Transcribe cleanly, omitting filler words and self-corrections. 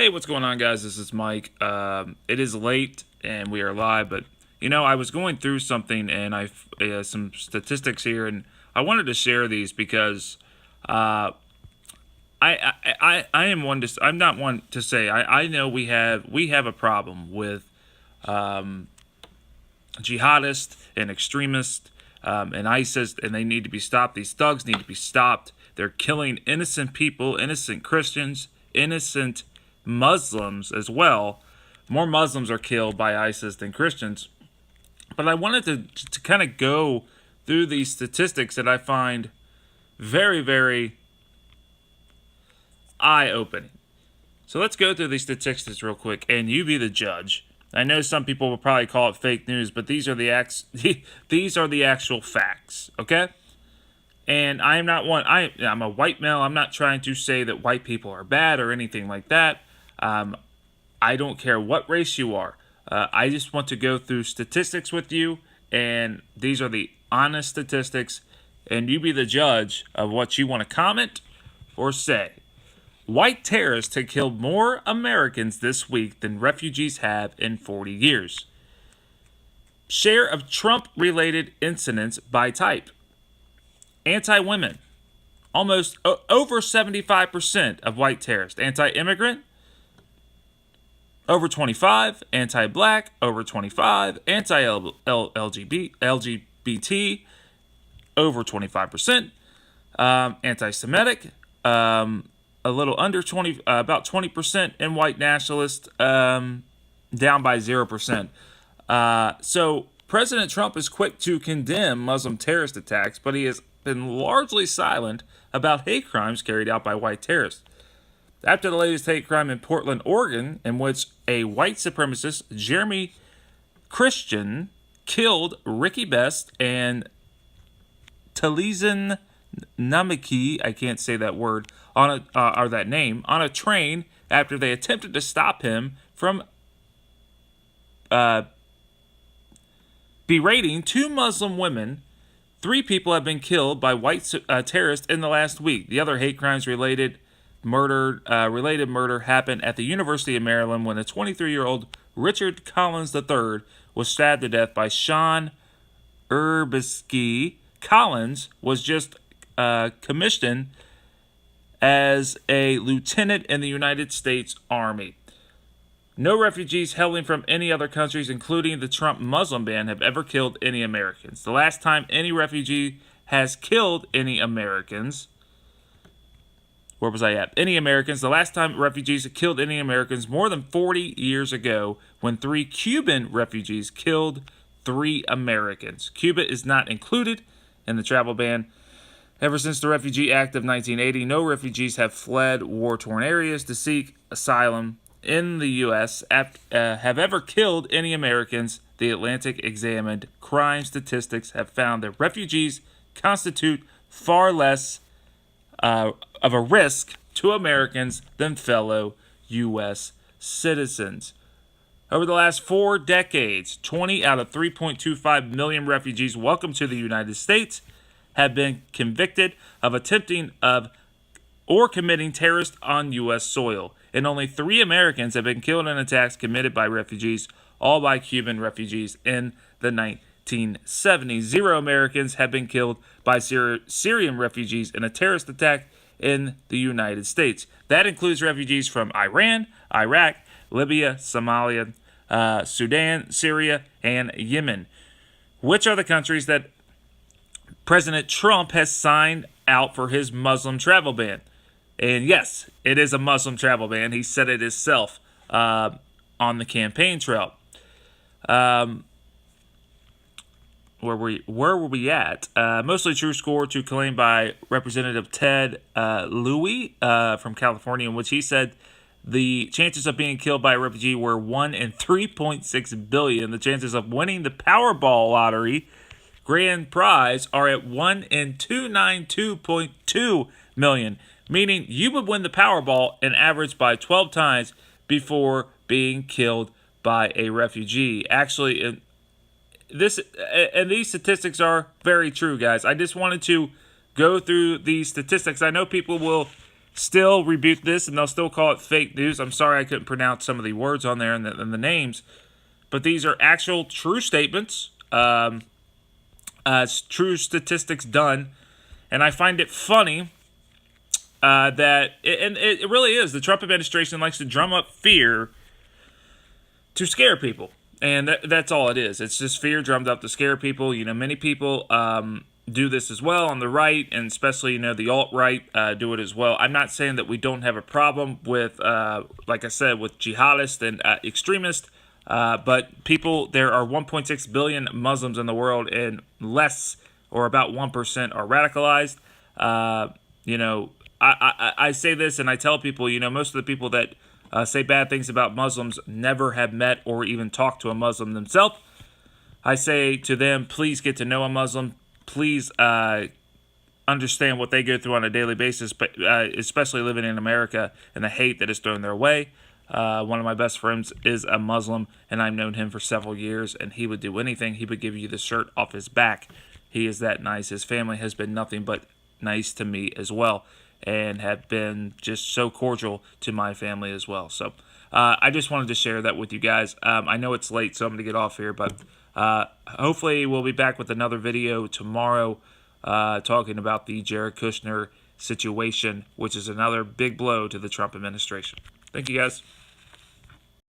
Hey, what's going on, guys? This is Mike. It is late and we are live, but I was going through something and I some statistics here, and I wanted to share these because I am one to I'm not one to say I know we have a problem with jihadists and extremists and ISIS, and they need to be stopped. These thugs need to be stopped. They're killing innocent people, innocent Christians, innocent Muslims as well. More Muslims are killed by ISIS than Christians. But I wanted to kind of go through these statistics that I find very, very eye-opening. So let's go through these statistics real quick, and you be the judge. I know some people will probably call it fake news, but these are these are the actual facts, okay? And I am not one. I'm a white male. I'm not trying to say that white people are bad or anything like that. I don't care what race you are. I just want to go through statistics with you, and these are the honest statistics, and you be the judge of what you want to comment or say. White terrorists have killed more Americans this week than refugees have in 40 years. Share of Trump-related incidents by type. Anti-women. Almost over 75% of white terrorists. Anti-immigrant. Over 25. Anti-black. Over 25. Anti-LGBT. Over 25%. Anti-Semitic. A little under 20, about 20% in white nationalists, down by 0%. So President Trump is quick to condemn Muslim terrorist attacks, but he has been largely silent about hate crimes carried out by white terrorists. After the latest hate crime in Portland, Oregon, in which a white supremacist, Jeremy Christian, killed Ricky Best and Talizin Namiki, I can't say that word, or that name, on a train after they attempted to stop him from berating two Muslim women. 3 people have been killed by white terrorists in the last week. The other hate crimes related murder happened at the University of Maryland when a 23-year-old Richard Collins III was stabbed to death by Sean Urbisky. Collins was just commissioned as a lieutenant in the United States Army. No refugees hailing from any other countries, including the Trump Muslim ban, have ever killed any Americans. The last time any refugee has killed any Americans, where was I at? Any Americans. The last time refugees have killed any Americans more than 40 years ago, when 3 Cuban refugees killed 3 Americans. Cuba is not included in the travel ban. Ever since the Refugee Act of 1980, no refugees have fled war-torn areas to seek asylum in the U.S. Have ever killed any Americans. The Atlantic examined crime statistics have found that refugees constitute far less of a risk to Americans than fellow U.S. citizens. Over the last 4 decades, 20 out of 3.25 million refugees welcomed to the United States have been convicted of attempting or committing terrorist on U.S. soil, and only 3 Americans have been killed in attacks committed by refugees, all by Cuban refugees in the 1970s. 0 Americans have been killed by Syrian refugees in a terrorist attack in the United States. That includes refugees from Iran, Iraq, Libya, Somalia, Sudan, Syria, and Yemen, which are the countries that President Trump has signed out for his Muslim travel ban. And yes, it is a Muslim travel ban. He said it himself on the campaign trail. Where were we at? Mostly true score to claim by Representative Ted Louie from California, in which he said the chances of being killed by a refugee were 1 in 3.6 billion. The chances of winning the Powerball lottery grand prize are at 1 in 292.2 million, meaning you would win the Powerball and average by 12 times before being killed by a refugee. Actually, these statistics are very true, guys. I just wanted to go through these statistics. I know people will still rebuke this, and they'll still call it fake news. I'm sorry I couldn't pronounce some of the words on there and the names, but these are actual true statements, true statistics done, and I find it funny that, and it really is, the Trump administration likes to drum up fear to scare people. And that's all it is. It's just fear drummed up to scare people. You know, many people do this as well on the right, and especially, you know, the alt-right do it as well. I'm not saying that we don't have a problem with, like I said, with jihadists and extremists, but people, there are 1.6 billion Muslims in the world, and less, or about 1%, are radicalized. You know, I say this, and I tell people, you know, most of the people that say bad things about Muslims never have met or even talked to a Muslim themselves. I say to them, please get to know a Muslim. Please understand what they go through on a daily basis, but especially living in America and the hate that is thrown their way. One of my best friends is a Muslim, and I've known him for several years, and he would do anything. He would give you the shirt off his back. He is that nice. His family has been nothing but nice to me as well, and have been just so cordial to my family as well. So I just wanted to share that with you guys. I know it's late, so I'm going to get off here, but hopefully we'll be back with another video tomorrow talking about the Jared Kushner situation, which is another big blow to the Trump administration. Thank you, guys.